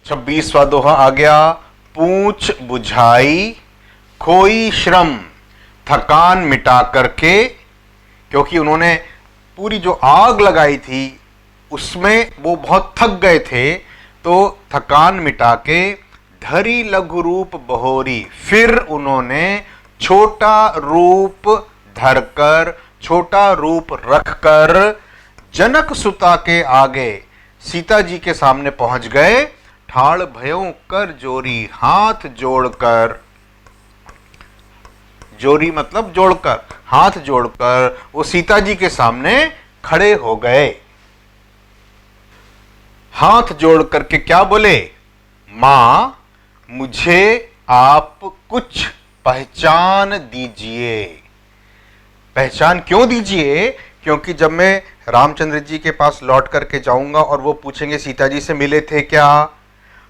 26वां दोहा आ गया, पूछ बुझाई खोई श्रम, थकान मिटा करके, क्योंकि उन्होंने पूरी जो आग लगाई थी उसमें वो बहुत थक गए थे, तो थकान मिटा के धरी लघु रूप बहोरी, फिर उन्होंने छोटा रूप धरकर, छोटा रूप रखकर जनक सुता के आगे सीता जी के सामने पहुंच गए। ठाड़ भयों कर जोरी, हाथ जोड़कर, जोरी मतलब जोड़कर, हाथ जोड़कर वो सीता जी के सामने खड़े हो गए। हाथ जोड़ करके क्या बोले, मां मुझे आप कुछ पहचान दीजिए। पहचान क्यों दीजिए? क्योंकि जब मैं रामचंद्र जी के पास लौट करके जाऊंगा और वो पूछेंगे सीता जी से मिले थे क्या,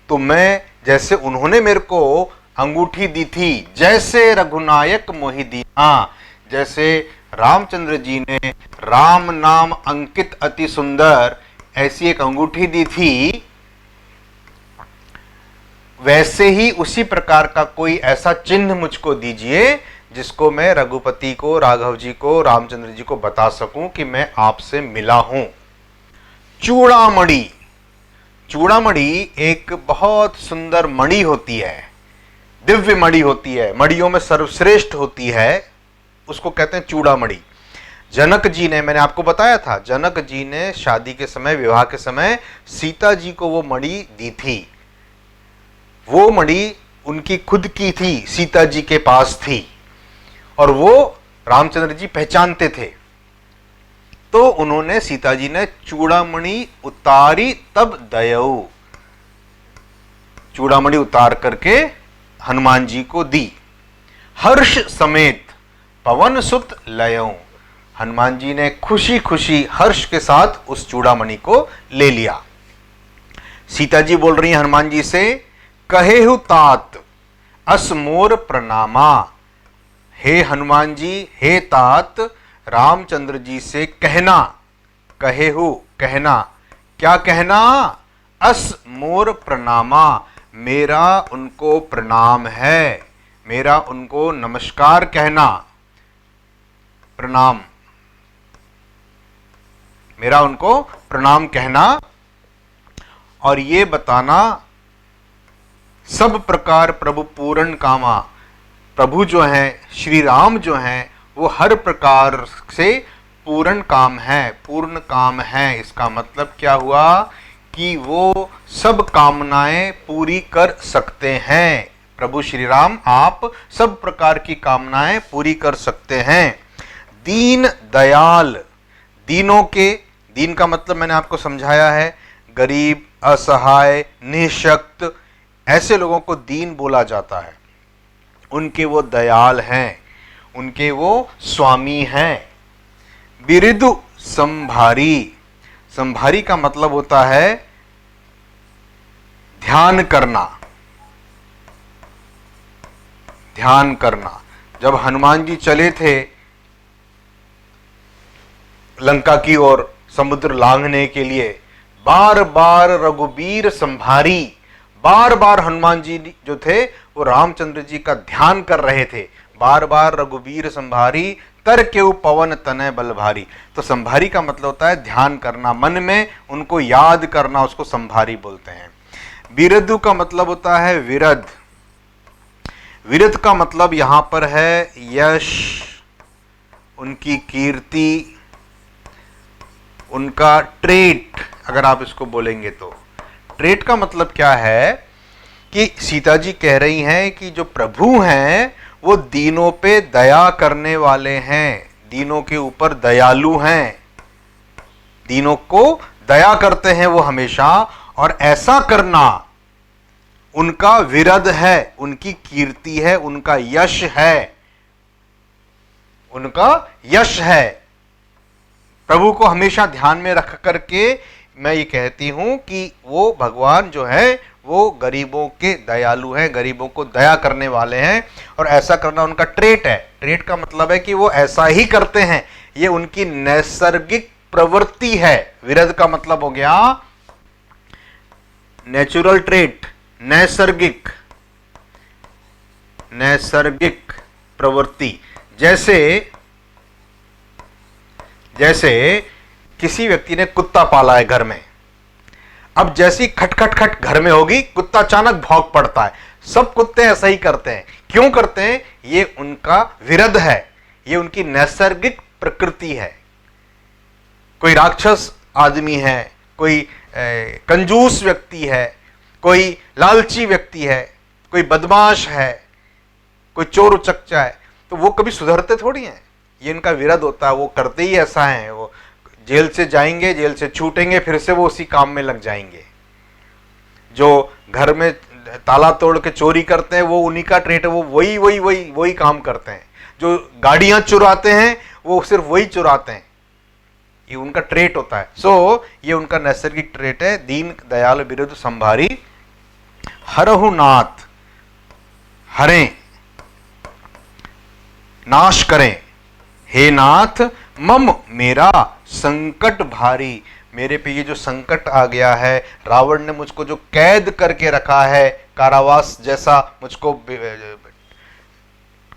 तो मैं जैसे उन्होंने मेरे को अंगूठी दी थी, जैसे रघुनायक मोहि दीना, जैसे रामचंद्र जी ने राम नाम अंकित अति सुंदर ऐसी एक अंगूठी दी थी, वैसे ही उसी प्रकार का कोई ऐसा चिन्ह मुझको दीजिए जिसको मैं रघुपति को, राघव जी को, रामचंद्र जी को बता सकूं कि मैं आपसे मिला हूं। चूड़ामणि, चूड़ामणि एक बहुत सुंदर मणि होती है, दिव्य मणि होती है, मणियों में सर्वश्रेष्ठ होती है, उसको कहते हैं चूड़ामणि। जनक जी ने, मैंने आपको बताया था, जनक जी ने शादी के समय, विवाह के समय सीता जी को वो मणि दी थी। वो मणि उनकी खुद की थी, सीता जी के पास थी, और वो रामचंद्र जी पहचानते थे। तो उन्होंने, सीता जी ने चूड़ामणि उतारी तब दयऊ, चूड़ामणि उतार करके हनुमान जी को दी। हर्ष समेत पवन सुत लयऊ, हनुमान जी ने खुशी खुशी हर्ष के साथ उस चूड़ामणि को ले लिया। सीता जी बोल रही हैं हनुमान जी से, कहेहु तात अस मोर प्रणामा। हे हनुमान जी, हे तात, रामचंद्र जी से कहना, कहेहु कहना, क्या कहना, अस मोर प्रणामा, मेरा उनको प्रणाम है, मेरा उनको नमस्कार कहना, प्रणाम, मेरा उनको प्रणाम कहना, और ये बताना सब प्रकार प्रभु पूर्ण कामा, प्रभु जो हैं, श्री राम जो हैं, वो हर प्रकार से पूर्ण काम है, पूर्ण काम है। इसका मतलब क्या हुआ कि वो सब कामनाएं पूरी कर सकते हैं। प्रभु श्री राम आप सब प्रकार की कामनाएं पूरी कर सकते हैं। दीन दयाल, दीनों के, दीन का मतलब मैंने आपको समझाया है, गरीब, असहाय, निःशक्त, ऐसे लोगों को दीन बोला जाता है। उनके वो दयाल हैं, उनके वो स्वामी हैं। बिरिदु संभारी, संभारी का मतलब होता है ध्यान करना, ध्यान करना। जब हनुमान जी चले थे लंका की ओर समुद्र लांघने के लिए, बार बार रघुबीर संभारी, बार बार हनुमान जी जो थे वो रामचंद्र जी का ध्यान कर रहे थे। बार बार रघुबीर संभारी, तर केउ पवन तनय बल भारी। तो संभारी का मतलब होता है ध्यान करना, मन में उनको याद करना, उसको संभारी बोलते हैं। बिरदु का मतलब होता है विरध, विरध का मतलब यहां पर है यश, उनकी कीर्ति, उनका ट्रेट। अगर आप इसको बोलेंगे तो ट्रेट का मतलब क्या है कि सीता जी कह रही हैं कि जो प्रभु हैं वो दीनों पे दया करने वाले हैं, दीनों के ऊपर दयालु हैं, दीनों को दया करते हैं वो हमेशा, और ऐसा करना उनका विरध है, उनकी कीर्ति है, उनका यश है, उनका यश है। प्रभु को हमेशा ध्यान में रख करके मैं ये कहती हूं कि वो भगवान जो है वो गरीबों के दयालु हैं, गरीबों को दया करने वाले हैं, और ऐसा करना उनका ट्रेट है। ट्रेट का मतलब है कि वो ऐसा ही करते हैं, ये उनकी नैसर्गिक प्रवृत्ति है। विरध का मतलब हो गया नेचुरल ट्रेट, नैसर्गिक प्रवृत्ति। जैसे किसी व्यक्ति ने कुत्ता पाला है घर में, अब जैसी खट खट खट घर में होगी, कुत्ता अचानक भौंक पड़ता है। सब कुत्ते ऐसा ही करते हैं। क्यों करते हैं? ये उनका विरध है, ये उनकी नैसर्गिक प्रकृति है। कोई राक्षस आदमी है, कोई कंजूस व्यक्ति है, कोई लालची व्यक्ति है, कोई बदमाश है, कोई चोर उचक्चा है, तो वो कभी सुधरते थोड़ी हैं। ये इनका विरध होता है, वो करते ही ऐसा है। वो जेल से जाएंगे, जेल से छूटेंगे, फिर से वो उसी काम में लग जाएंगे। जो घर में ताला तोड़ के चोरी करते हैं, वो उन्हीं का ट्रेट है, वो वही काम करते हैं। जो गाड़ियां चुराते हैं, वो सिर्फ वही चुराते हैं, ये उनका ट्रेट होता है। ये उनका नैसर्गिक ट्रेट है। दीन दयाल बिरुद संभारी हरहु नाथ, हरें नाश करें, हे नाथ मम मेरा संकट भारी। मेरे पे ये जो संकट आ गया है, रावण ने मुझको जो कैद करके रखा है, कारावास जैसा मुझको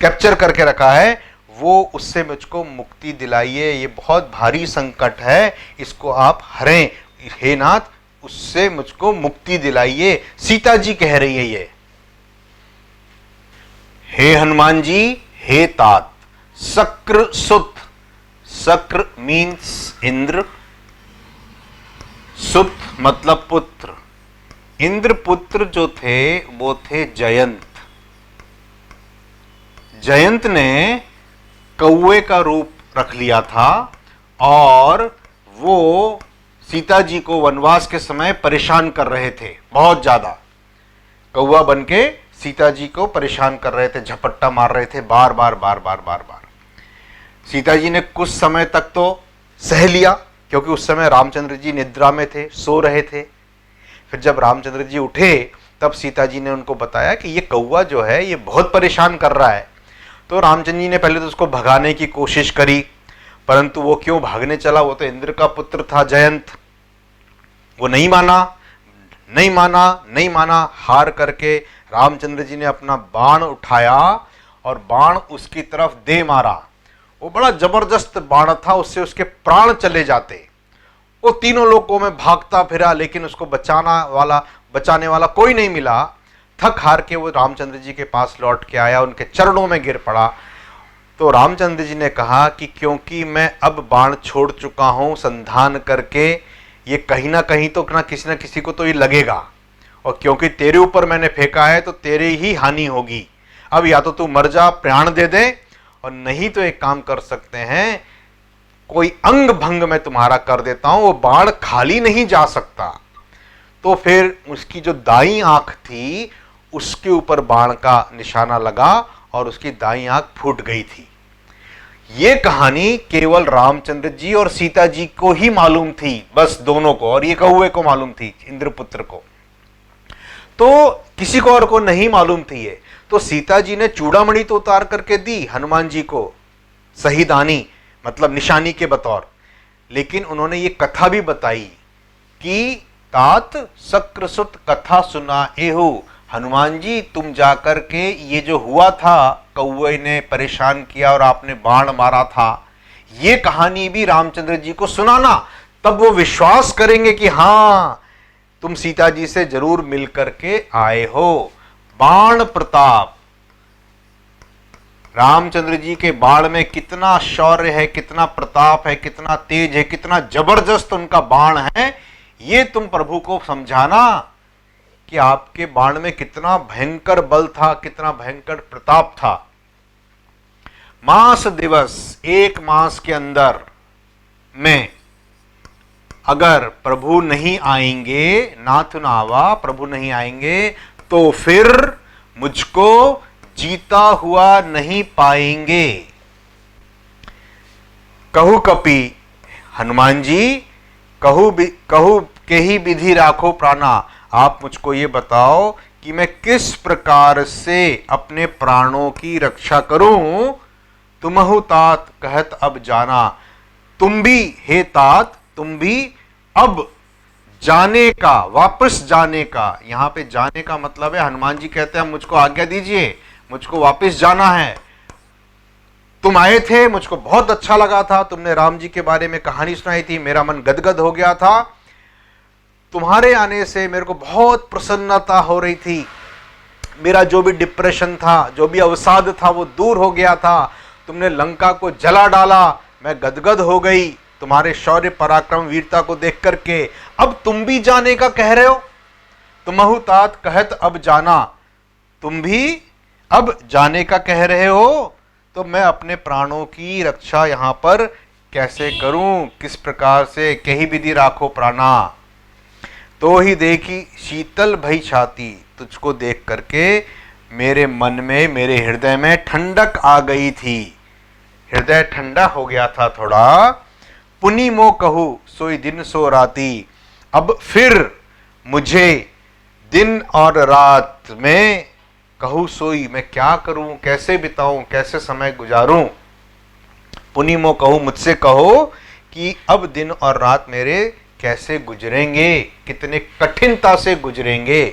कैप्चर करके रखा है, वो उससे मुझको मुक्ति दिलाइए। ये बहुत भारी संकट है, इसको आप हरें, हे नाथ उससे मुझको मुक्ति दिलाइए। सीता जी कह रही है ये, हे हनुमान जी, हे तात, सक्र सुत, सक्र मीन्स इंद्र, सुत मतलब पुत्र। इंद्र पुत्र जो थे वो थे जयंत। जयंत ने कौवे का रूप रख लिया था और वो सीता जी को वनवास के समय परेशान कर रहे थे बहुत ज्यादा। कौवा बनके सीता जी को परेशान कर रहे थे, झपट्टा मार रहे थे बार बार बार बार बार बार। सीता जी ने कुछ समय तक तो सह लिया, क्योंकि उस समय रामचंद्र जी निद्रा में थे, सो रहे थे। फिर जब रामचंद्र जी उठे तब सीता जी ने उनको बताया कि ये कौवा जो है ये बहुत परेशान कर रहा है। तो रामचंद्र जी ने पहले तो उसको भगाने की कोशिश करी, परंतु वो क्यों भागने चला? वो तो इंद्र का पुत्र था जयंत। वो नहीं माना। हार करके रामचंद्र जी ने अपना बाण उठाया और बाण उसकी तरफ दे मारा। वो बड़ा जबरदस्त बाण था, उससे उसके प्राण चले जाते। वो तीनों लोगों में भागता फिरा, लेकिन उसको बचाने वाला कोई नहीं मिला। थक हार के वो रामचंद्र जी के पास लौट के आया, उनके चरणों में गिर पड़ा। तो रामचंद्र जी ने कहा कि क्योंकि मैं अब बाण छोड़ चुका हूं संधान करके, ये कहीं ना कहीं तो ना किसी को तो ये लगेगा, और क्योंकि तेरे ऊपर मैंने फेंका है तो तेरे ही हानि होगी। अब या तो तू मर जा, प्राण दे दे, और नहीं तो एक काम कर सकते हैं, कोई अंग भंग मैं तुम्हारा कर देता हूं, वो बाण खाली नहीं जा सकता। तो फिर उसकी जो दाई आंख थी उसके ऊपर बाण का निशाना लगा और उसकी दाई आंख फूट गई थी। ये कहानी केवल रामचंद्र जी और सीता जी को ही मालूम थी, बस दोनों को, और ये कौवे को मालूम थी, इंद्रपुत्र को। तो किसी को और को नहीं मालूम थी ये। तो सीता जी ने चूड़ामणि तो उतार करके दी हनुमान जी को, सही दानी मतलब निशानी के बतौर, लेकिन उन्होंने ये कथा भी बताई कि तात सक्रसुत कथा सुना एहु। हनुमान जी तुम जाकर के ये जो हुआ था, कौवे ने परेशान किया और आपने बाण मारा था, ये कहानी भी रामचंद्र जी को सुनाना, तब वो विश्वास करेंगे कि हाँ तुम सीता जी से जरूर मिल करके आए हो। बाण प्रताप, रामचंद्र जी के बाण में कितना शौर्य है, कितना प्रताप है, कितना तेज है, कितना जबरदस्त उनका बाण है, ये तुम प्रभु को समझाना कि आपके बाण में कितना भयंकर बल था, कितना भयंकर प्रताप था। मास दिवस, एक मास के अंदर में अगर प्रभु नहीं आएंगे, नाथ नावा प्रभु नहीं आएंगे, तो फिर मुझको जीता हुआ नहीं पाएंगे। कहू कपि हनुमान जी, कहू के ही विधि राखो प्राणा। आप मुझको ये बताओ कि मैं किस प्रकार से अपने प्राणों की रक्षा करूं। तुमहु तात कहत अब जाना, तुम भी हे तात तुम भी अब जाने का, वापस जाने का। यहां पे जाने का मतलब है, हनुमान जी कहते हैं मुझको आज्ञा दीजिए, मुझको वापस जाना है। तुम आए थे, मुझको बहुत अच्छा लगा था, तुमने राम जी के बारे में कहानी सुनाई थी, मेरा मन गदगद हो गया था। तुम्हारे आने से मेरे को बहुत प्रसन्नता हो रही थी, मेरा जो भी डिप्रेशन था, जो भी अवसाद था, वो दूर हो गया था। तुमने लंका को जला डाला, मैं गदगद हो गई तुम्हारे शौर्य पराक्रम वीरता को देख करके। अब तुम भी जाने का कह रहे हो, तुमहु तात कहत अब जाना, तुम भी अब जाने का कह रहे हो, तो मैं अपने प्राणों की रक्षा यहां पर कैसे करूं, किस प्रकार से, कही विधि राखो प्राणा। तो ही देखी शीतल भई छाती, तुझको देख करके मेरे मन में, मेरे हृदय में ठंडक आ गई थी, हृदय ठंडा हो गया था थोड़ा। पुनि मो कहू सोई दिन सो राती, अब फिर मुझे दिन और रात में कहू सोई, मैं क्या करूं, कैसे बिताऊं, कैसे समय गुजारूं। पुनि मो कहू, मुझसे कहो कि अब दिन और रात मेरे कैसे गुजरेंगे, कितने कठिनता से गुजरेंगे।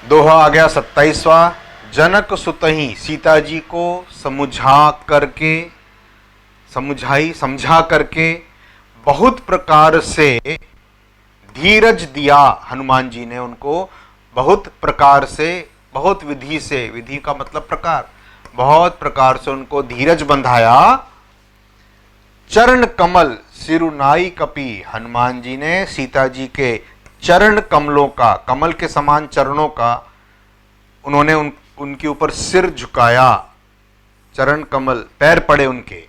दोहा आ गया 27वां। जनक सुतहि सीता जी को समझा करके बहुत प्रकार से धीरज दिया। हनुमान जी ने उनको बहुत प्रकार से, बहुत विधि से, विधि का मतलब प्रकार, बहुत प्रकार से उनको धीरज बंधाया। चरण कमल सिरुनाई कपी, हनुमान जी ने सीता जी के चरण कमलों का, कमल के समान चरणों का उन्होंने उनके ऊपर सिर झुकाया, चरण कमल पैर पड़े उनके।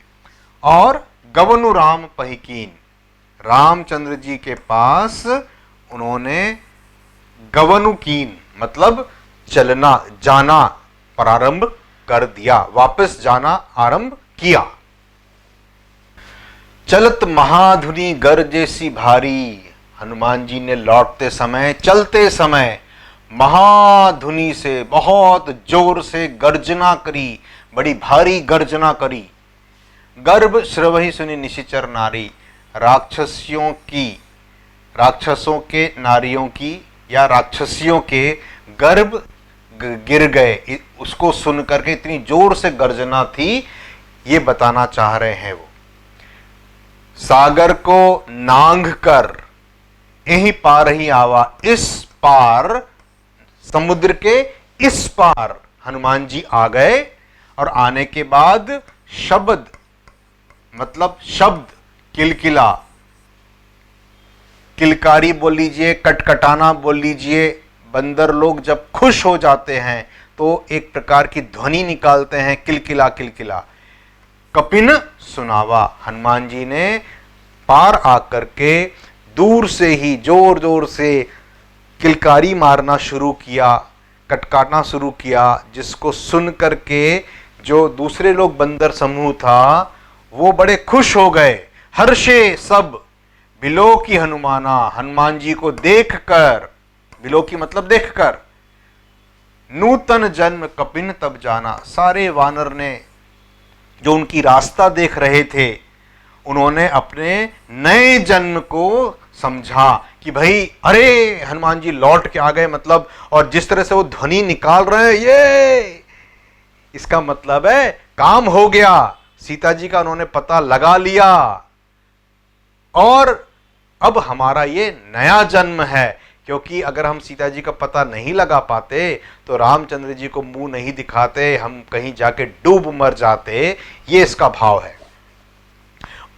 और गवनु राम पहिकीन, रामचंद्र जी के पास उन्होंने गवनु कीन मतलब चलना, जाना प्रारंभ कर दिया, वापस जाना आरंभ किया। चलत महाधुनी गर्जे सी भारी, हनुमान जी ने लौटते समय, चलते समय महाधुनी से, बहुत जोर से गर्जना करी, बड़ी भारी गर्जना करी। गर्भ श्रवहि सुनी निशिचर नारी, राक्षसों के, नारियों की या राक्षसियों के गर्भ गिर गए, उसको सुन करके इतनी जोर से गर्जना थी, ये बताना चाह रहे हैं वो। सागर को नांग कर यहीं पार ही आवा, इस पार, समुद्र के इस पार हनुमान जी आ गए। और आने के बाद शब्द मतलब शब्द, किलकिला, किलकारी बोल लीजिए, कटकटाना बोल लीजिए। बंदर लोग जब खुश हो जाते हैं तो एक प्रकार की ध्वनि निकालते हैं, किलकिला किलकिला। कपिन सुनावा, हनुमान जी ने पार आकर के दूर से ही जोर जोर से किलकारी मारना शुरू किया, कटकाटना शुरू किया, जिसको सुन करके जो दूसरे लोग बंदर समूह था वो बड़े खुश हो गए। हर्षे सब बिलो की हनुमाना, हनुमान जी को देखकर, बिलो की मतलब देखकर। नूतन जन्म कपिन तब जाना, सारे वानर ने जो उनकी रास्ता देख रहे थे, उन्होंने अपने नए जन्म को समझा कि भाई अरे हनुमान जी लौट के आ गए, मतलब, और जिस तरह से वो ध्वनि निकाल रहे हैं, ये इसका मतलब है काम हो गया, सीता जी का उन्होंने पता लगा लिया और अब हमारा ये नया जन्म है। क्योंकि अगर हम सीता जी का पता नहीं लगा पाते तो रामचंद्र जी को मुंह नहीं दिखाते, हम कहीं जाके डूब मर जाते, ये इसका भाव है।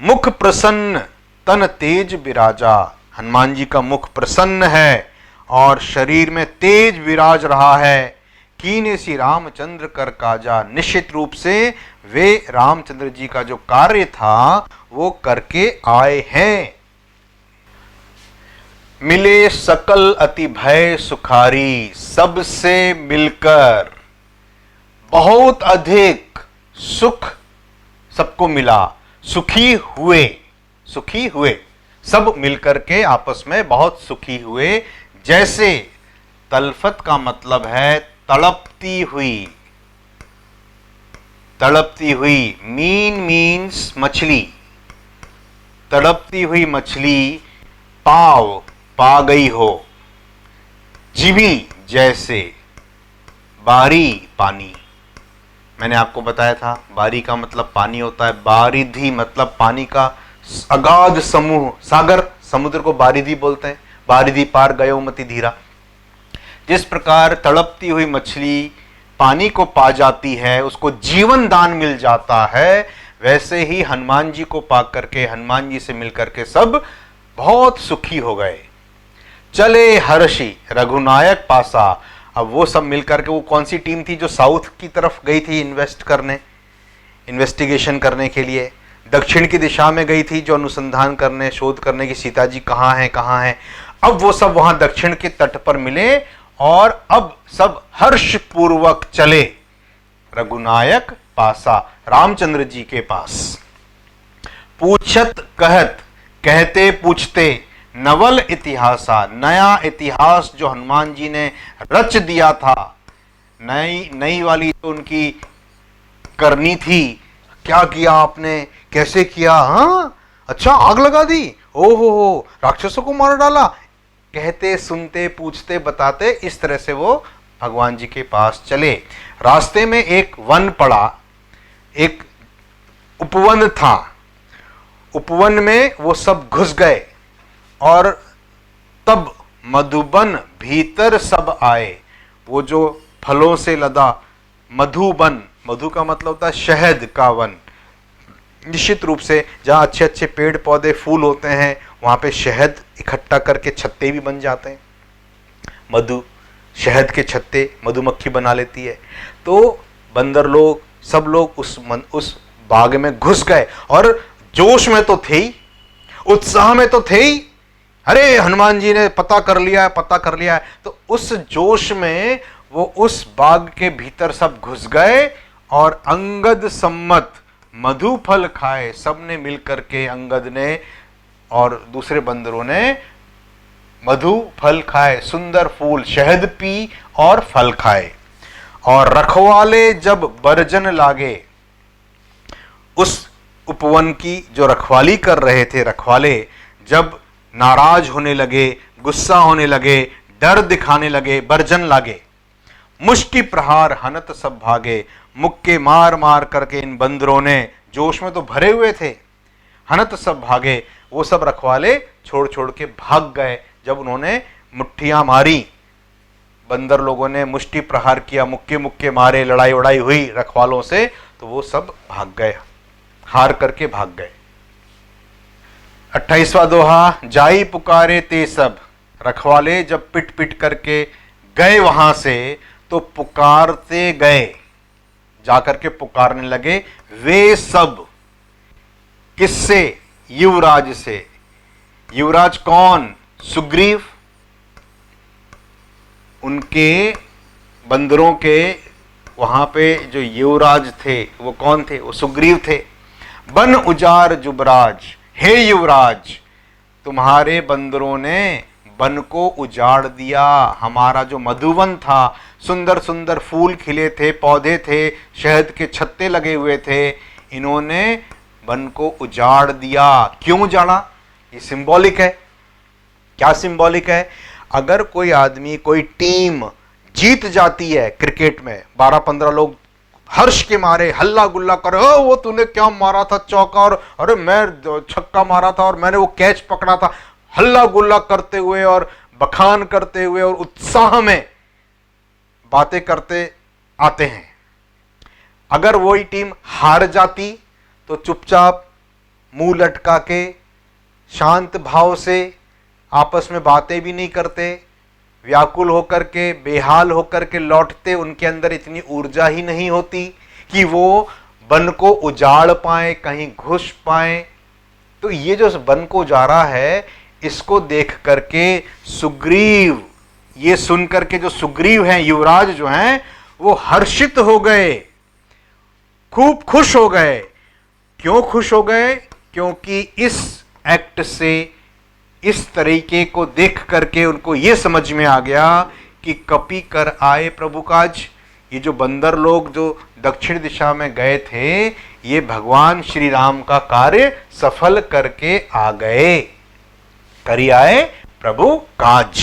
मुख प्रसन्न तन तेज विराजा, हनुमान जी का मुख प्रसन्न है और शरीर में तेज विराज रहा है। कीने श्री रामचंद्र कर काजा, निश्चित रूप से वे रामचंद्र जी का जो कार्य था वो करके आए हैं। मिले सकल अति भय सुखारी, सबसे मिलकर बहुत अधिक सुख सबको मिला, सुखी हुए, सब मिलकर के आपस में बहुत सुखी हुए। जैसे तलफत का मतलब है तड़पती हुई, मीन मीन्स मछली, तड़पती हुई मछली पाव पा गई हो, जीवी जैसे बारी पानी। मैंने आपको बताया था बारी का मतलब पानी होता है, बारिधि मतलब पानी का अगाध समूह, सागर, समुद्र को बारिधि बोलते हैं। बारिधि पार गयो मति धीरा। जिस प्रकार तड़पती हुई मछली पानी को पा जाती है, उसको जीवन दान मिल जाता है, वैसे ही हनुमान जी को पा करके, हनुमान जी से मिल करके सब बहुत सुखी हो गए। चले हर्षि रघुनायक पासा। अब वो सब मिलकर के, वो कौन सी टीम थी जो साउथ की तरफ गई थी इन्वेस्टिगेशन करने के लिए, दक्षिण की दिशा में गई थी जो अनुसंधान करने, शोध करने की सीता जी कहाँ हैं। अब वो सब वहां दक्षिण के तट पर मिले और अब सब हर्ष पूर्वक चले रघुनायक पासा, रामचंद्र जी के पास। पूछत कहत, कहते पूछते, नवल इतिहासा, नया इतिहास जो हनुमान जी ने रच दिया था, नई वाली तो उनकी करनी थी। क्या किया आपने, कैसे किया, हाँ अच्छा आग लगा दी, ओहो राक्षसों को मार डाला, कहते सुनते पूछते बताते, इस तरह से वो भगवान जी के पास चले। रास्ते में एक वन पड़ा, एक उपवन था, उपवन में वो सब घुस गए और तब मधुबन भीतर सब आए। वो जो फलों से लदा मधुबन, मधु का मतलब होता है शहद का वन, निश्चित रूप से जहाँ अच्छे अच्छे पेड़ पौधे फूल होते हैं वहाँ पे शहद इकट्ठा करके छत्ते भी बन जाते हैं। मधु, शहद के छत्ते मधुमक्खी बना लेती है। तो बंदर लोग, सब लोग उस बाग में घुस गए और जोश में तो थे ही, उत्साह में तो थे ही, अरे हनुमान जी ने पता कर लिया है। तो उस जोश में वो उस बाग के भीतर सब घुस गए और अंगद सम्मत मधु फल खाए। सबने मिलकर के, अंगद ने और दूसरे बंदरों ने मधु फल खाए, सुंदर फूल शहद पी और फल खाए। और रखवाले जब बरजन लागे, उस उपवन की जो रखवाली कर रहे थे रखवाले जब नाराज होने लगे, गुस्सा होने लगे, डर दिखाने लगे, बरजन लागे। मुष्टि प्रहार हनत सब भागे, मुक्के मार मार करके इन बंदरों ने, जोश में तो भरे हुए थे, हनत सब भागे, वो सब रखवाले छोड़ छोड़ के भाग गए। जब उन्होंने मुट्ठियां मारी, बंदर लोगों ने मुष्टि प्रहार किया, मुक्के मुक्के मारे, लड़ाई उड़ाई हुई रखवालों से, तो वो सब भाग गए, हार करके भाग गए। 28वां दोहा, जाई पुकारे ते सब। रखवाले जब पिट पिट करके गए वहां से, तो पुकारते गए, जाकर के पुकारने लगे वे सब। किससे? युवराज से। युवराज कौन? सुग्रीव। उनके बंदरों के वहां पे जो युवराज थे वो कौन थे? वो सुग्रीव थे। बन उजार जुबराज, हे युवराज, तुम्हारे बंदरों ने वन को उजाड़ दिया। हमारा जो मधुवन था, सुंदर सुंदर फूल खिले थे, पौधे थे, शहद के छत्ते लगे हुए थे, इन्होंने वन को उजाड़ दिया। क्यों उजाड़ा? ये सिंबॉलिक है। क्या सिंबॉलिक है? अगर कोई आदमी, कोई टीम जीत जाती है क्रिकेट में, 12-15 लोग हर्ष के मारे हल्ला गुल्ला करे, वो तूने क्या मारा था चौका, और अरे मैं छक्का मारा था और मैंने वो कैच पकड़ा था, हल्ला गुल्ला करते हुए और बखान करते हुए और उत्साह में बातें करते आते हैं। अगर वही टीम हार जाती तो चुपचाप मुंह लटका के शांत भाव से आपस में बातें भी नहीं करते, व्याकुल होकर के, बेहाल होकर के लौटते। उनके अंदर इतनी ऊर्जा ही नहीं होती कि वो वन को उजाड़ पाए, कहीं घुस पाए। तो ये जो वन को उजाड़ा है, इसको देख करके सुग्रीव, ये सुन करके जो सुग्रीव हैं, युवराज जो हैं, वो हर्षित हो गए, खूब खुश हो गए। क्यों खुश हो गए? क्योंकि इस एक्ट से, इस तरीके को देख करके उनको ये समझ में आ गया कि कपि कर आए प्रभु काज। ये जो बंदर लोग जो दक्षिण दिशा में गए थे, ये भगवान श्री राम का कार्य सफल करके आ गए। करी आए प्रभु काज।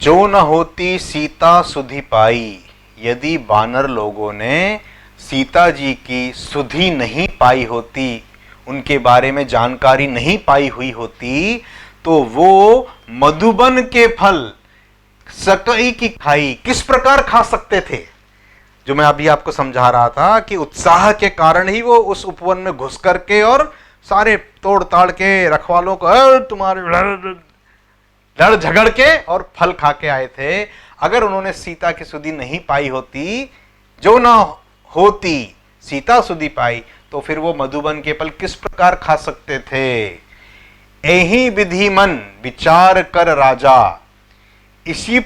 जो न होती सीता सुधि पाई, यदि वानर लोगों ने सीता जी की सुधि नहीं पाई होती, उनके बारे में जानकारी नहीं पाई हुई होती, तो वो मधुबन के फल सकई की खाई किस प्रकार खा सकते थे। जो मैं अभी आपको समझा रहा था कि उत्साह के कारण ही वो उस उपवन में घुस करके और सारे तोड़ ताड़ के रखवालों को तुम्हारे लड़ झगड़ के और फल खा के आए थे। अगर उन्होंने सीता की सुधि नहीं पाई होती, जो ना होती सीता सुधि पाई, तो फिर वो मधुबन के फल किस प्रकार खा सकते थे। यही विधि मन विचार कर राजा, इसी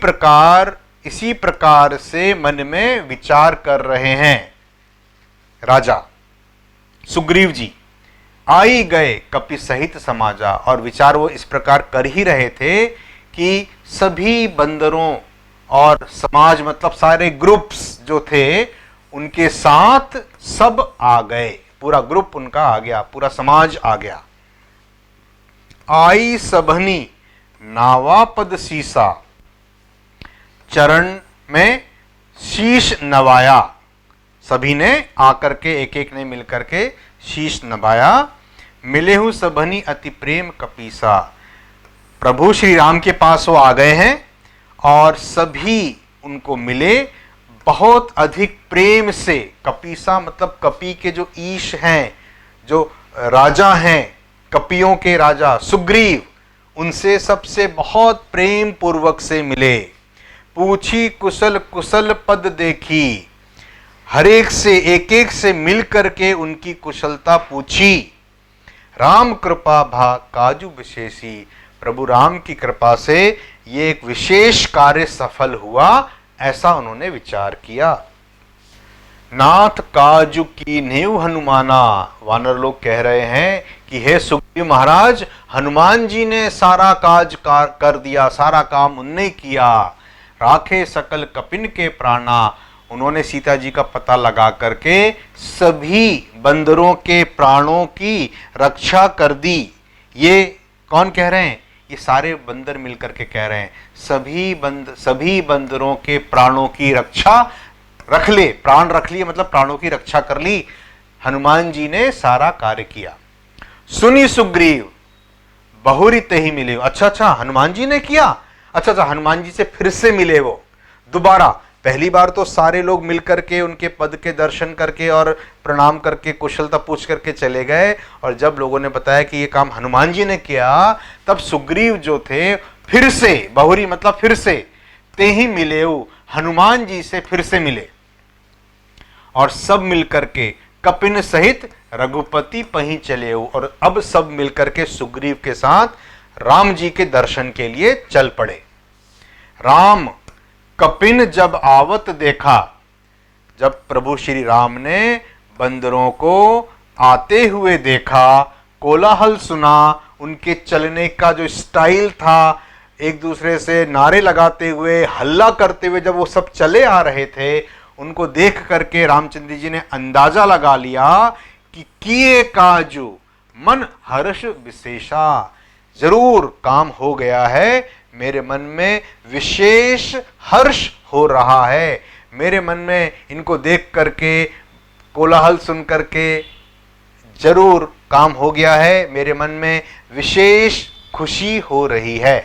प्रकार से मन में विचार कर रहे हैं राजा सुग्रीव जी। आई गए कपि सहित समाजा, और विचार वो इस प्रकार कर ही रहे थे कि सभी बंदरों और समाज मतलब सारे ग्रुप्स जो थे उनके साथ सब आ गए, पूरा ग्रुप उनका आ गया, पूरा समाज आ गया। आई सबनी नावा पद सीसा, चरण में शीश नवाया, सभी ने आकर के एक एक ने मिलकर के शीश नवाया। मिले हूं सबनी अति प्रेम कपीसा, प्रभु श्री राम के पास वो आ गए हैं और सभी उनको मिले बहुत अधिक प्रेम से। कपीसा मतलब कपी के जो ईश हैं, जो राजा हैं, कपियों के राजा सुग्रीव, उनसे सबसे बहुत प्रेम पूर्वक से मिले। पूछी कुशल कुशल पद देखी, हर एक से एक एक से मिल करके उनकी कुशलता पूछी। राम कृपा भा काजु विशेषी, प्रभु राम की कृपा से ये एक विशेष कार्य सफल हुआ, ऐसा उन्होंने विचार किया। नाथ काजु की नेव हनुमाना, वानर लोग कह रहे हैं कि हे सुग्रीव महाराज, हनुमान जी ने सारा काज कर दिया, सारा काम उनने किया। राखे सकल कपिन के प्राणा, उन्होंने सीता जी का पता लगा करके सभी बंदरों के प्राणों की रक्षा कर दी। ये कौन कह रहे हैं? ये सारे बंदर मिलकर के कह रहे हैं सभी बंदरों के प्राणों की रक्षा रख ले, प्राण रख लिए मतलब प्राणों की रक्षा कर ली। हनुमान जी ने सारा कार्य किया। सुनी सुग्रीव बहुरी ही मिले। अच्छा हनुमान जी ने किया। अच्छा हनुमान जी से फिर से मिले वो दोबारा। पहली बार तो सारे लोग मिलकर के उनके पद के दर्शन करके और प्रणाम करके कुशलता पूछ करके चले गए, और जब लोगों ने बताया कि ये काम हनुमान जी ने किया, तब सुग्रीव जो थे फिर से, बहुरी मतलब फिर से, ते ही मिले हनुमान जी से फिर से मिले, और सब मिलकर के कपिन सहित रघुपति पहीं चले। और अब सब मिलकर के सुग्रीव के साथ राम जी के दर्शन के लिए चल पड़े। राम कपिन जब आवत देखा, जब प्रभु श्री राम ने बंदरों को आते हुए देखा, कोलाहल सुना, उनके चलने का जो स्टाइल था, एक दूसरे से नारे लगाते हुए हल्ला करते हुए जब वो सब चले आ रहे थे, उनको देख करके रामचंद्र जी ने अंदाजा लगा लिया कि किए काजू मन हर्ष विशेषा, जरूर काम हो गया है, मेरे मन में विशेष हर्ष हो रहा है, मेरे मन में इनको देख करके, कोलाहल सुन करके जरूर काम हो गया है, मेरे मन में विशेष खुशी हो रही है।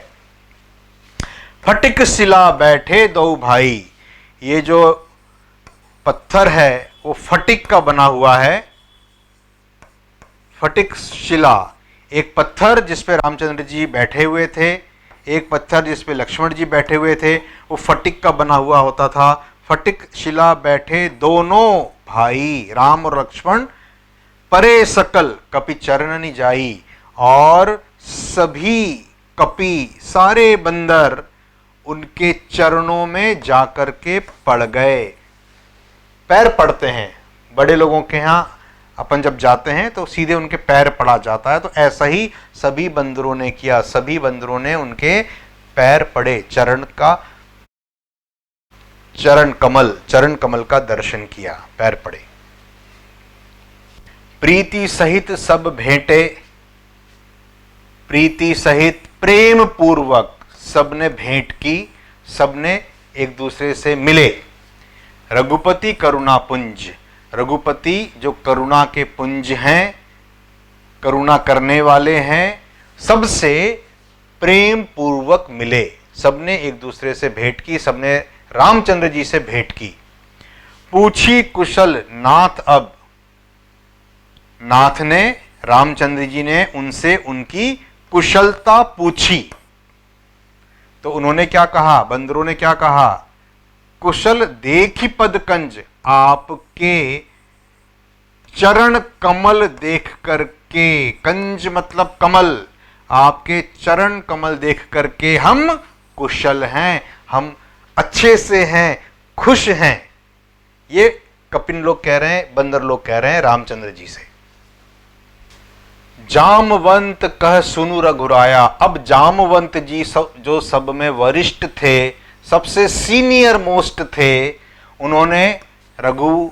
फटिक शिला बैठे दो भाई, ये जो पत्थर है वो फटिक का बना हुआ है। फटिक शिला, एक पत्थर जिस पे रामचंद्र जी बैठे हुए थे, एक पत्थर जिस पे लक्ष्मण जी बैठे हुए थे, वो फटिक का बना हुआ होता था। फटिक शिला बैठे दोनों भाई राम और लक्ष्मण, परे सकल कपि चरणनि जाई, और सभी कपि सारे बंदर उनके चरणों में जाकर के पड़ गए। पैर पड़ते हैं बड़े लोगों के यहाँ, अपन जब जाते हैं तो सीधे उनके पैर पड़ा जाता है, तो ऐसा ही सभी बंदरों ने किया, सभी बंदरों ने उनके पैर पड़े, चरण कमल का दर्शन किया, पैर पड़े। प्रीति सहित सब भेंटे, प्रीति सहित प्रेम पूर्वक सबने भेंट की, सबने एक दूसरे से मिले। रघुपति करुणा पुंज, रघुपति जो करुणा के पुंज हैं, करुणा करने वाले हैं, सबसे प्रेम पूर्वक मिले। सबने एक दूसरे से भेंट की, सबने रामचंद्र जी से भेंट की। पूछी कुशल नाथ अब, नाथ ने, रामचंद्र जी ने उनसे उनकी कुशलता पूछी। तो उन्होंने क्या कहा, बंदरों ने क्या कहा, कुशल देखी पद कंज, आपके चरण कमल देख करके, कंज मतलब कमल, आपके चरण कमल देख करके हम कुशल हैं, हम अच्छे से हैं, खुश हैं। ये कपिन लोग कह रहे हैं, बंदर लोग कह रहे हैं रामचंद्र जी से। जामवंत कह सुनु रघुराया, अब जामवंत जी जो सब में वरिष्ठ थे, सबसे सीनियर मोस्ट थे, उन्होंने रघु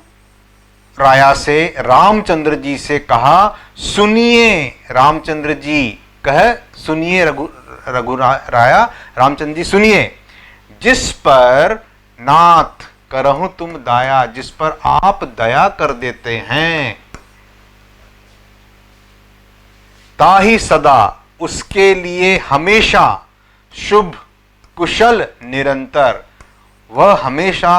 राया से, रामचंद्र जी से कहा, सुनिए रामचंद्र जी, कह सुनिए रघु राया, रामचंद्र जी सुनिए, जिस पर नाथ करहु तुम दया, जिस पर आप दया कर देते हैं, ताहि सदा, उसके लिए हमेशा, शुभ कुशल निरंतर, वह हमेशा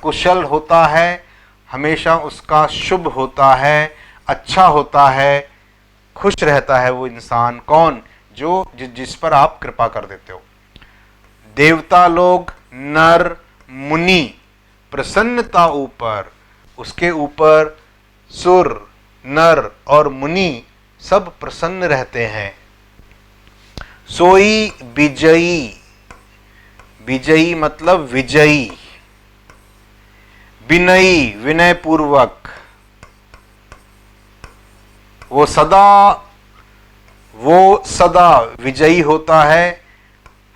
कुशल होता है, हमेशा उसका शुभ होता है, अच्छा होता है, खुश रहता है वो इंसान। कौन, जो जिस पर आप कृपा कर देते हो। देवता लोग, नर मुनि प्रसन्नता ऊपर, उसके ऊपर सुर, नर और मुनि सब प्रसन्न रहते हैं। सोई विजयी, विजयी मतलब विजयी, विनयी विनय पूर्वक, वो सदा विजयी होता है,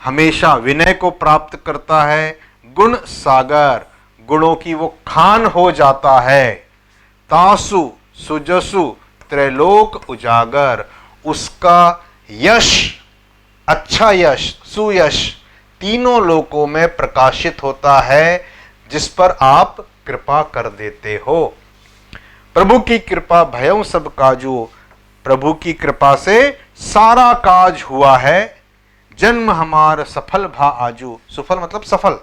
हमेशा विनय को प्राप्त करता है। गुण सागर, गुणों की वो खान हो जाता है। तासु सुजसु त्रैलोक उजागर, उसका यश, अच्छा यश, सुयश तीनों लोकों में प्रकाशित होता है, जिस पर आप कृपा कर देते हो। प्रभु की कृपा भयउ सब काजू, प्रभु की कृपा से सारा काज हुआ है। जन्म हमार सफल भा आजू, सुफल मतलब सफल,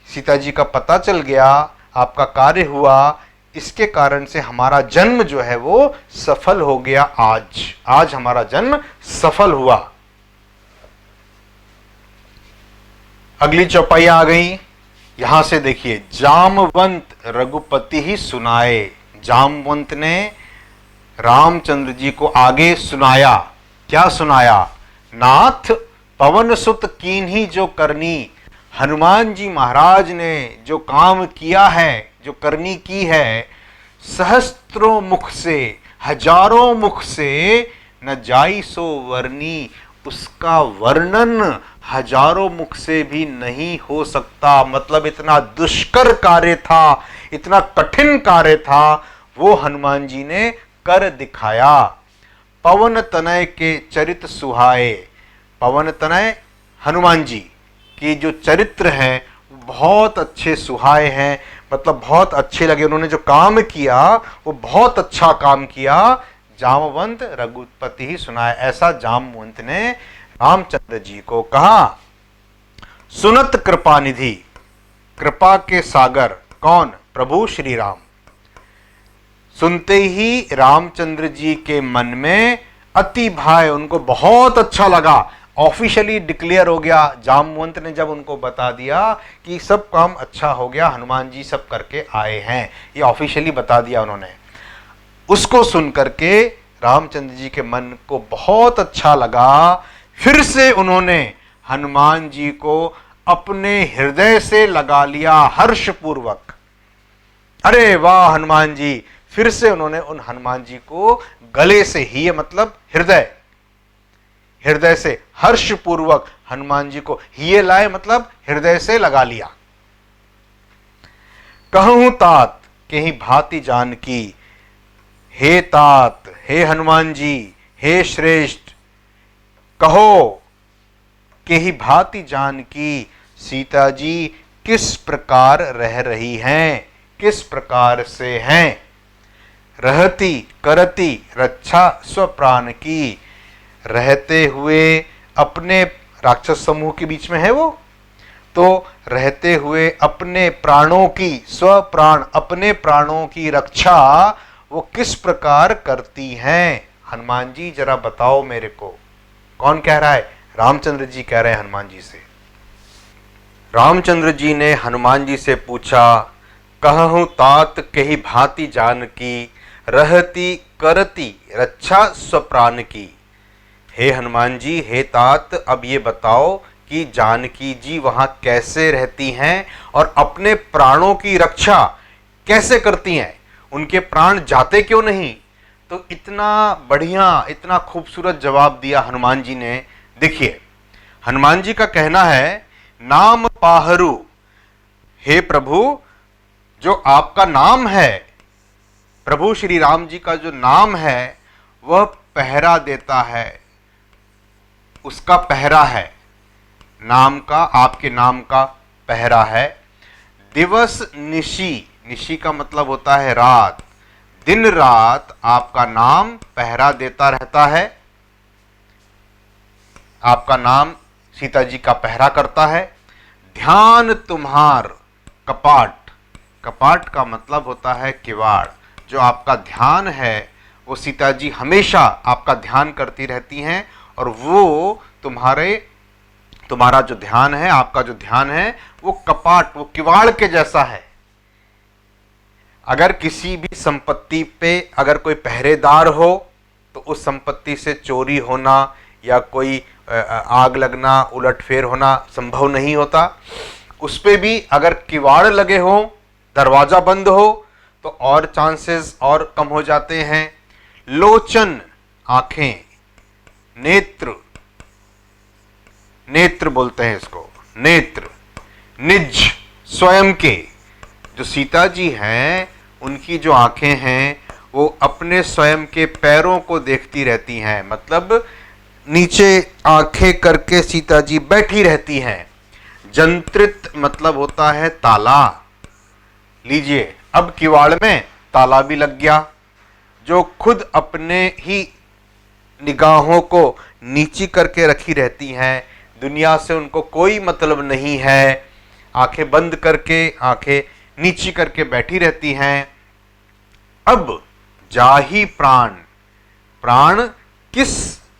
सीता जी का पता चल गया, आपका कार्य हुआ, इसके कारण से हमारा जन्म जो है वो सफल हो गया। आज हमारा जन्म सफल हुआ। अगली चौपाई आ गई, यहां से देखिए, जामवंत रघुपति ही सुनाए। जामवंत ने रामचंद्र जी को आगे सुनाया। क्या सुनाया, नाथ पवन सुत कीन्ही जो करनी, हनुमान जी महाराज ने जो काम किया है, जो करनी की है, सहस्त्रों मुख से, हजारों मुख से न जाई सो वर्णी, उसका वर्णन हजारों मुख से भी नहीं हो सकता। मतलब इतना दुष्कर कार्य था, इतना कठिन कार्य था, वो हनुमान जी ने कर दिखाया। पवन तनय के चरित सुहाए, पवन तनय हनुमान जी की जो चरित्र हैं बहुत अच्छे सुहाए हैं, मतलब बहुत अच्छे लगे, उन्होंने जो काम किया वो बहुत अच्छा काम किया। जामवंत रघुपति ही सुनाए, ऐसा जामवंत ने रामचंद्र जी को कहा। सुनत कृपा निधि, कृपा के सागर कौन, प्रभु श्री राम। सुनते ही रामचंद्र जी के मन में अति भाए, उनको बहुत अच्छा लगा। ऑफिशियली डिक्लेयर हो गया, जामवंत ने जब उनको बता दिया कि सब काम अच्छा हो गया, हनुमान जी सब करके आए हैं, ये ऑफिशियली बता दिया उन्होंने। उसको सुन करके रामचंद्र जी के मन को बहुत अच्छा लगा। फिर से उन्होंने हनुमान जी को अपने हृदय से लगा लिया हर्षपूर्वक। अरे वाह हनुमान जी, फिर से उन्होंने उन हनुमान जी को गले से, ही मतलब हृदय, हृदय से हर्षपूर्वक हनुमान जी को हिये लाए, मतलब हृदय से लगा लिया। कहूं तात कहीं भांति जान की, हे तात, हे हनुमान जी, हे श्रेष्ठ, कहो के ही भांति जानकी सीता जी किस प्रकार रह रही हैं, किस प्रकार से हैं। रहती करती रक्षा स्वप्राण की, रहते हुए अपने, राक्षस समूह के बीच में है वो, तो रहते हुए अपने प्राणों की, स्वप्राण अपने प्राणों की रक्षा वो किस प्रकार करती हैं। हनुमान जी जरा बताओ मेरे को। कौन कह रहा है? रामचंद्र जी कह रहे हैं हनुमान जी से। रामचंद्र जी ने हनुमान जी से पूछा, कहूँ तात कही भांति जानकी, रहती करती रक्षा स्वप्राण की। हे हनुमान जी, हे तात, अब ये बताओ कि जानकी जी वहां कैसे रहती हैं और अपने प्राणों की रक्षा कैसे करती हैं, उनके प्राण जाते क्यों नहीं। तो इतना बढ़िया, इतना खूबसूरत जवाब दिया हनुमान जी ने। देखिए, हनुमान जी का कहना है, नाम पाहरू, हे प्रभु, जो आपका नाम है, प्रभु श्री राम जी का जो नाम है वह पहरा देता है, उसका पहरा है, नाम का, आपके नाम का पहरा है। दिवस निशी, निशी का मतलब होता है रात, दिन रात आपका नाम पहरा देता रहता है, आपका नाम सीता जी का पहरा करता है। ध्यान तुम्हार कपाट, कपाट का मतलब होता है किवाड़, जो आपका ध्यान है वो सीता जी हमेशा आपका ध्यान करती रहती हैं, और वो तुम्हारा जो ध्यान है, आपका जो ध्यान है वो कपाट, वो किवाड़ के जैसा है। अगर किसी भी संपत्ति पे अगर कोई पहरेदार हो तो उस संपत्ति से चोरी होना या कोई आग लगना, उलटफेर होना संभव नहीं होता। उस पे भी अगर किवाड़ लगे हो, दरवाजा बंद हो, तो और चांसेस और कम हो जाते हैं। लोचन आंखें, नेत्र, नेत्र बोलते हैं इसको, नेत्र, निज स्वयं के, जो सीता जी हैं उनकी जो आंखें हैं वो अपने स्वयं के पैरों को देखती रहती हैं, मतलब नीचे आंखें करके सीता जी बैठी रहती हैं। जंत्रित मतलब होता है ताला। लीजिए, अब किवाड़ में ताला भी लग गया। जो खुद अपने ही निगाहों को नीची करके रखी रहती हैं, दुनिया से उनको कोई मतलब नहीं है, आंखें बंद करके, आंखें नीची करके बैठी रहती हैं। अब जाही प्राण, प्राण किस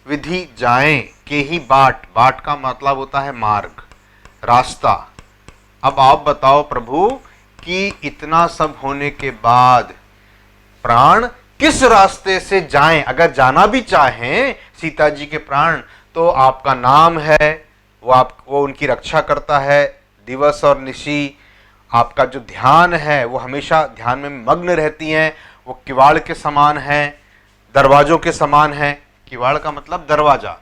विधि जाएं, के ही बाट, बाट का मतलब होता है मार्ग, रास्ता। अब आप बताओ प्रभु कि इतना सब होने के बाद प्राण किस रास्ते से जाएं। अगर जाना भी चाहें सीता जी के प्राण, तो आपका नाम है, वो उनकी रक्षा करता है दिवस और निशी। आपका जो ध्यान है वो हमेशा ध्यान में मग्न रहती हैं, वो किवाड़ के समान है, दरवाजों के समान है। किवाड़ का मतलब दरवाजा,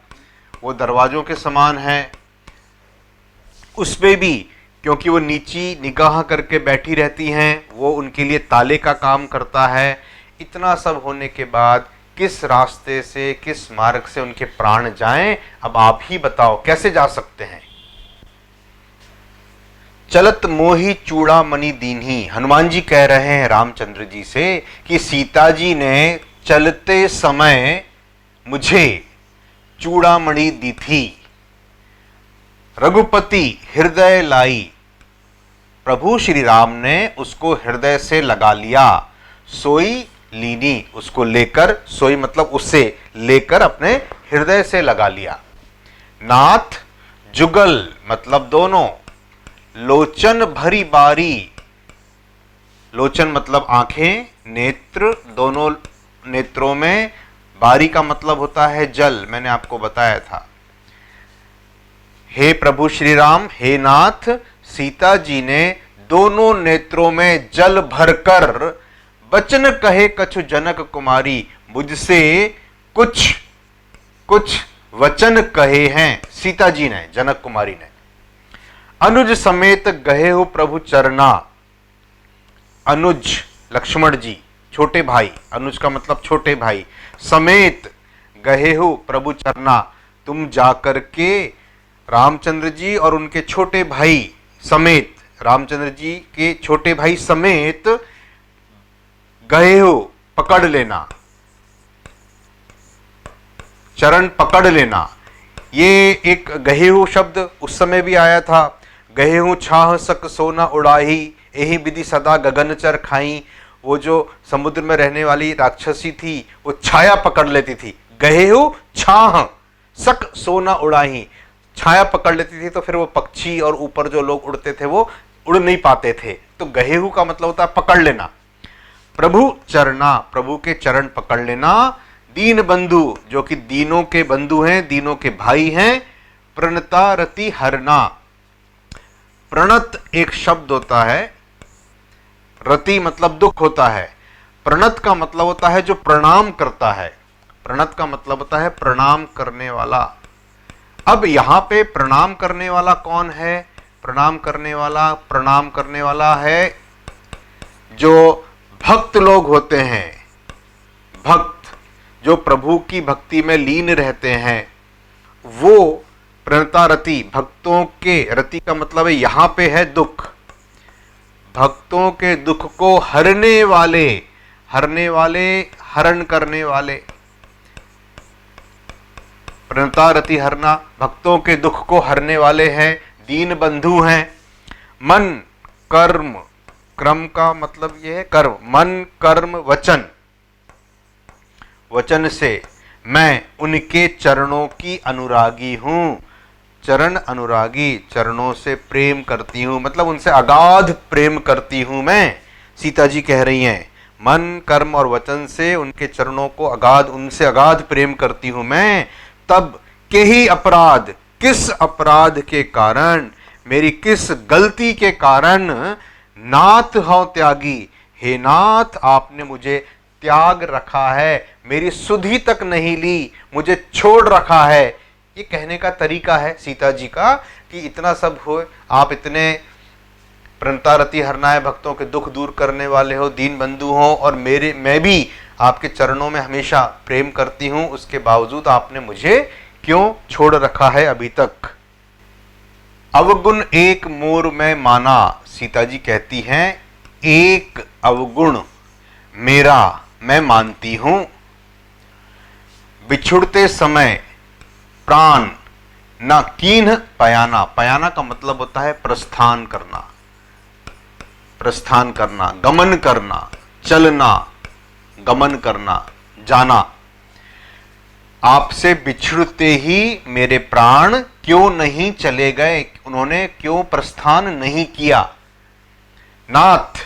वो दरवाजों के समान है। उस पे भी क्योंकि वो नीची निगाह करके बैठी रहती हैं, वो उनके लिए ताले का काम करता है। इतना सब होने के बाद किस रास्ते से, किस मार्ग से उनके प्राण जाएं, अब आप ही बताओ कैसे जा सकते हैं। चलत मोही चूड़ामणि दीन्ही, हनुमान जी कह रहे हैं रामचंद्र जी से कि सीता जी ने चलते समय मुझे चूड़ामणि दी थी। रघुपति हृदय लाई, प्रभु श्री राम ने उसको हृदय से लगा लिया। सोई लीनी, उसको लेकर, सोई मतलब उससे लेकर अपने हृदय से लगा लिया। नाथ जुगल मतलब दोनों। लोचन भरी बारी, लोचन मतलब आंखें, नेत्र, दोनों नेत्रों में, बारी का मतलब होता है जल, मैंने आपको बताया था। हे प्रभु श्री राम, हे नाथ, सीता जी ने दोनों नेत्रों में जल भरकर बचन कहे कछु जनक कुमारी, मुझसे कुछ कुछ वचन कहे हैं सीता जी ने, जनक कुमारी ने। अनुज समेत गहे हो प्रभु चरना, अनुज लक्ष्मण जी छोटे भाई, अनुज का मतलब छोटे भाई, समेत गहे हो प्रभु चरना, तुम जाकर के रामचंद्र जी और उनके छोटे भाई समेत, रामचंद्र जी के छोटे भाई समेत गए हो, पकड़ लेना, चरण पकड़ लेना। ये एक गहे हो शब्द उस समय भी आया था। गहे हूँ छाह सक सोना उड़ाही, यही विधि सदा गगनचर खाई। वो जो समुद्र में रहने वाली राक्षसी थी वो छाया पकड़ लेती थी। गहे हो छाह सक सोना उड़ाही, छाया पकड़ लेती थी तो फिर वो पक्षी और ऊपर जो लोग उड़ते थे वो उड़ नहीं पाते थे। तो गहे हु का मतलब होता है पकड़ लेना। प्रभु चरना, प्रभु के चरण पकड़ लेना। दीन बंधु, जो कि दीनों के बंधु हैं, दीनों के भाई हैं। प्रणता रति हरना, प्रणत एक शब्द होता है, रति मतलब दुख होता है, प्रणत का मतलब होता है जो प्रणाम करता है। प्रणत का मतलब होता है प्रणाम करने वाला। अब यहां पे प्रणाम करने वाला कौन है? प्रणाम करने वाला है जो भक्त लोग होते हैं। भक्त जो प्रभु की भक्ति में लीन रहते हैं वो प्रणता रति, भक्तों के, रति का मतलब है यहां पे है दुख, भक्तों के दुख को हरने वाले, हरण करने वाले। प्रणता रति हरना, भक्तों के दुख को हरने वाले हैं, दीन बंधु हैं। मन कर्म, क्रम का मतलब यह है कर्म, मन कर्म वचन, वचन से मैं उनके चरणों की अनुरागी हूं। चरण अनुरागी, चरणों से प्रेम करती हूं, मतलब उनसे अगाध प्रेम करती हूं मैं। सीता जी कह रही हैं मन कर्म और वचन से उनके चरणों को अगाध, उनसे अगाध प्रेम करती हूं मैं। तब के ही अपराध, किस अपराध के कारण, मेरी किस गलती के कारण नाथ हो त्यागी, हे नाथ आपने मुझे त्याग रखा है, मेरी सुधि तक नहीं ली, मुझे छोड़ रखा है। ये कहने का तरीका है सीता जी का कि इतना सब हो, आप इतने प्रणता रति हरनाए, भक्तों के दुख दूर करने वाले हो, दीन बंधु हो, और मैं भी आपके चरणों में हमेशा प्रेम करती हूं, उसके बावजूद आपने मुझे क्यों छोड़ रखा है अभी तक। अवगुण एक मोर में माना, सीता जी कहती हैं एक अवगुण मेरा मैं मानती हूं। बिछुड़ते समय प्राण न कीन्ह पयाना, पयाना का मतलब होता है प्रस्थान करना, प्रस्थान करना, गमन करना, चलना, गमन करना, जाना। आपसे बिछुड़ते ही मेरे प्राण क्यों नहीं चले गए, उन्होंने क्यों प्रस्थान नहीं किया। नाथ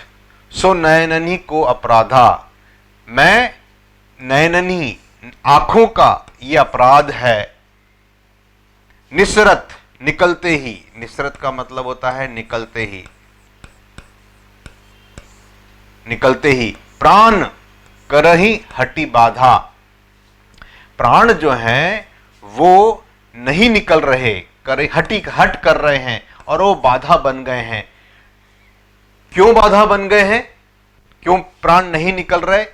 सो नयननी को अपराधा, मैं नयननी आंखों का ये अपराध है। निसरत निकलते ही, निसरत का मतलब होता है निकलते ही, निकलते ही। प्राण करही हटी बाधा, प्राण जो हैं वो नहीं निकल रहे, हट कर रहे हैं और वो बाधा बन गए हैं। क्यों बाधा बन गए हैं, क्यों प्राण नहीं निकल रहे?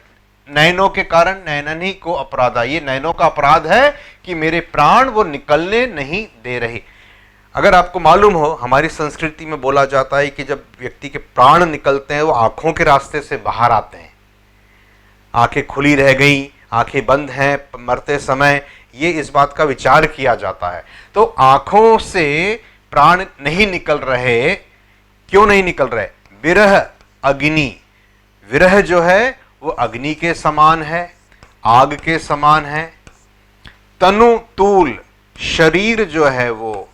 नयनों के कारण, नयननी को अपराधा, ये नयनों का अपराध है कि मेरे प्राण वो निकलने नहीं दे रहे। अगर आपको मालूम हो, हमारी संस्कृति में बोला जाता है कि जब व्यक्ति के प्राण निकलते हैं वो आंखों के रास्ते से बाहर आते हैं, आंखें खुली रह गई, आंखें बंद हैं मरते समय, ये इस बात का विचार किया जाता है। तो आंखों से प्राण नहीं निकल रहे, क्यों नहीं निकल रहे? विरह अग्नि, विरह जो है वो अग्नि के समान है, आग के समान है। तनु तूल, शरीर जो है वो,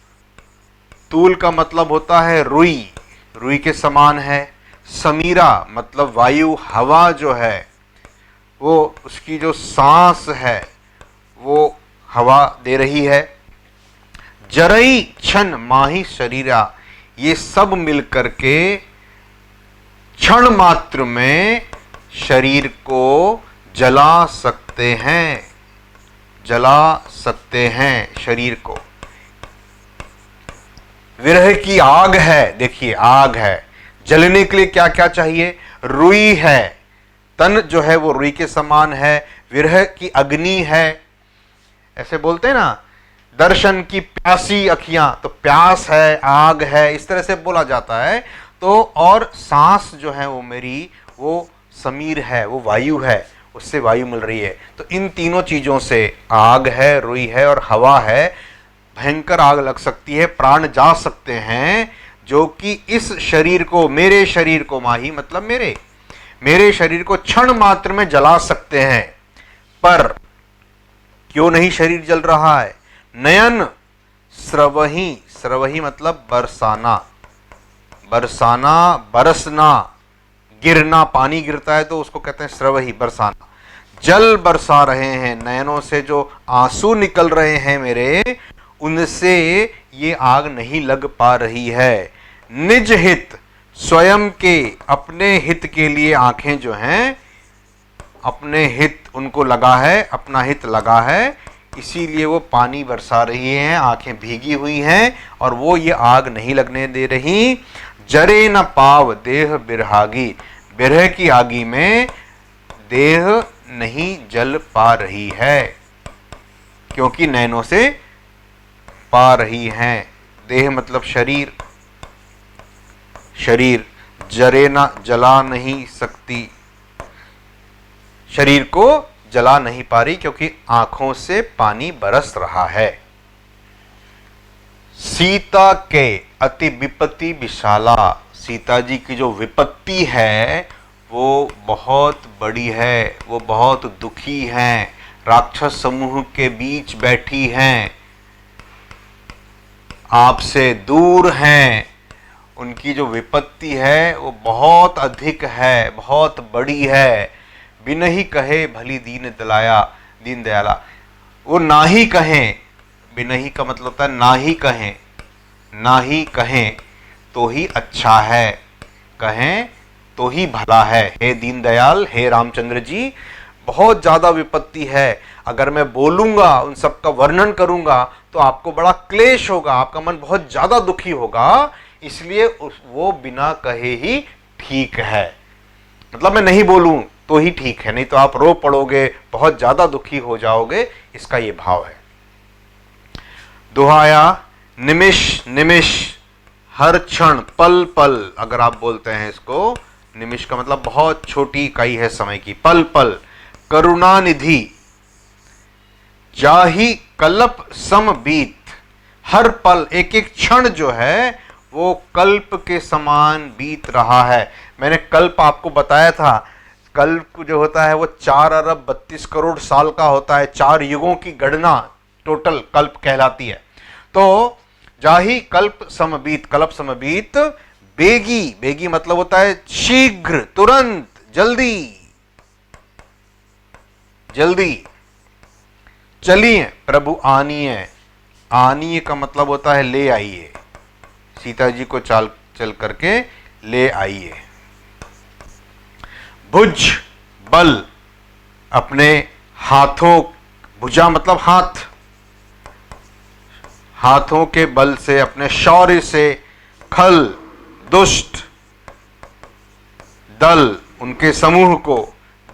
तूल का मतलब होता है रुई, रुई के समान है। समीरा मतलब वायु, हवा जो है वो, उसकी जो सांस है वो हवा दे रही है। जरई क्षण माही शरीरा, ये सब मिलकर के क्षण मात्र में शरीर को जला सकते हैं, जला सकते हैं शरीर को। विरह की आग है, देखिए आग है, जलने के लिए क्या क्या चाहिए? रुई है, तन जो है वो रुई के समान है, विरह की अग्नि है। ऐसे बोलते हैं ना दर्शन की प्यासी अखियां, तो प्यास है, आग है, इस तरह से बोला जाता है। तो और सांस जो है वो मेरी, वो समीर है, वो वायु है, उससे वायु मिल रही है। तो इन तीनों चीजों से, आग है, रुई है और हवा है, भयंकर आग लग सकती है, प्राण जा सकते हैं, जो कि इस शरीर को, मेरे शरीर को, माही मतलब मेरे शरीर को क्षण मात्र में जला सकते हैं। पर क्यों नहीं शरीर जल रहा है? नयन स्रवही, स्रवही मतलब बरसाना, बरसाना, बरसना, गिरना, पानी गिरता है तो उसको कहते हैं स्रवही, बरसाना। जल बरसा रहे हैं, नयनों से जो आंसू निकल रहे हैं मेरे, उनसे ये आग नहीं लग पा रही है। निज हित, स्वयं के अपने हित के लिए आंखें जो हैं, अपने हित उनको लगा है, अपना हित लगा है, इसीलिए वो पानी बरसा रही हैं, आंखें भीगी हुई हैं और वो ये आग नहीं लगने दे रही। जरे न पाव देह बिरहागी, बिरह की आगी में देह नहीं जल पा रही है, क्योंकि नैनों से पा रही हैं। देह मतलब शरीर, शरीर जरे न जला नहीं सकती, शरीर को जला नहीं पा रही क्योंकि आंखों से पानी बरस रहा है। सीता के अति विपत्ति विशाला, सीता जी की जो विपत्ति है वो बहुत बड़ी है, वो बहुत दुखी हैं, राक्षस समूह के बीच बैठी हैं, आपसे दूर हैं, उनकी जो विपत्ति है वो बहुत अधिक है, बहुत बड़ी है। बिन ही कहे भली दीन दलाया, दीन दयाला, वो ना ही कहें, बिन ही का मतलब होता है ना ही कहें, ना ही कहें तो ही अच्छा है, कहें तो ही भला है। हे दीनदयाल, हे रामचंद्र जी, बहुत ज़्यादा विपत्ति है, अगर मैं बोलूँगा, उन सब का वर्णन करूँगा तो आपको बड़ा क्लेश होगा, आपका मन बहुत ज़्यादा दुखी होगा, इसलिए वो बिना कहे ही ठीक है। मतलब मैं नहीं बोलूँ तो ही ठीक है, नहीं तो आप रो पड़ोगे, बहुत ज़्यादा दुखी हो जाओगे, इसका ये भाव है। दुहाया निमिष निमिष, हर क्षण, पल पल, अगर आप बोलते हैं इसको, निमिष का मतलब बहुत छोटी इकाई है समय की, पल पल, करुणानिधि, जाहि कल्प सम बीत, हर पल, एक एक क्षण जो है वो कल्प के समान बीत रहा है। मैंने कल्प आपको बताया था, कल्प जो होता है वो 4 अरब 32 करोड़ साल का होता है, 4 युगों की गणना टोटल कल्प कहलाती है। तो जाहि कल्प समबीत, कल्प समबीत, बेगी, बेगी मतलब होता है शीघ्र, तुरंत, जल्दी, जल्दी, चलिए प्रभु आनिए, आनिए का मतलब होता है ले आइए, सीता जी को चल करके ले आइए। भुज बल, अपने हाथों, भुजा मतलब हाथ, हाथों के बल से, अपने शौर्य से, खल दुष्ट दल, उनके समूह को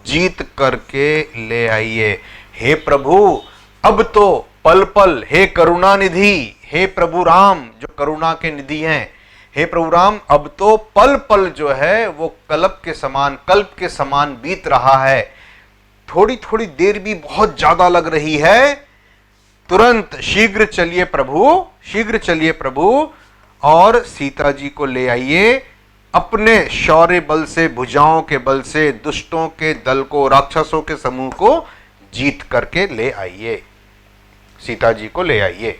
जीत करके ले आइए। हे प्रभु, अब तो पल पल, हे करुणा निधि, हे प्रभु राम जो करुणा के निधि हैं, हे प्रभु राम, अब तो पल पल जो है वो कल्प के समान बीत रहा है, थोड़ी थोड़ी देर भी बहुत ज्यादा लग रही है, तुरंत शीघ्र चलिए प्रभु, शीघ्र चलिए प्रभु, और सीता जी को ले आइए, अपने शौर्य बल से, भुजाओं के बल से दुष्टों के दल को, राक्षसों के समूह को जीत करके ले आइए, सीता जी को ले आइए।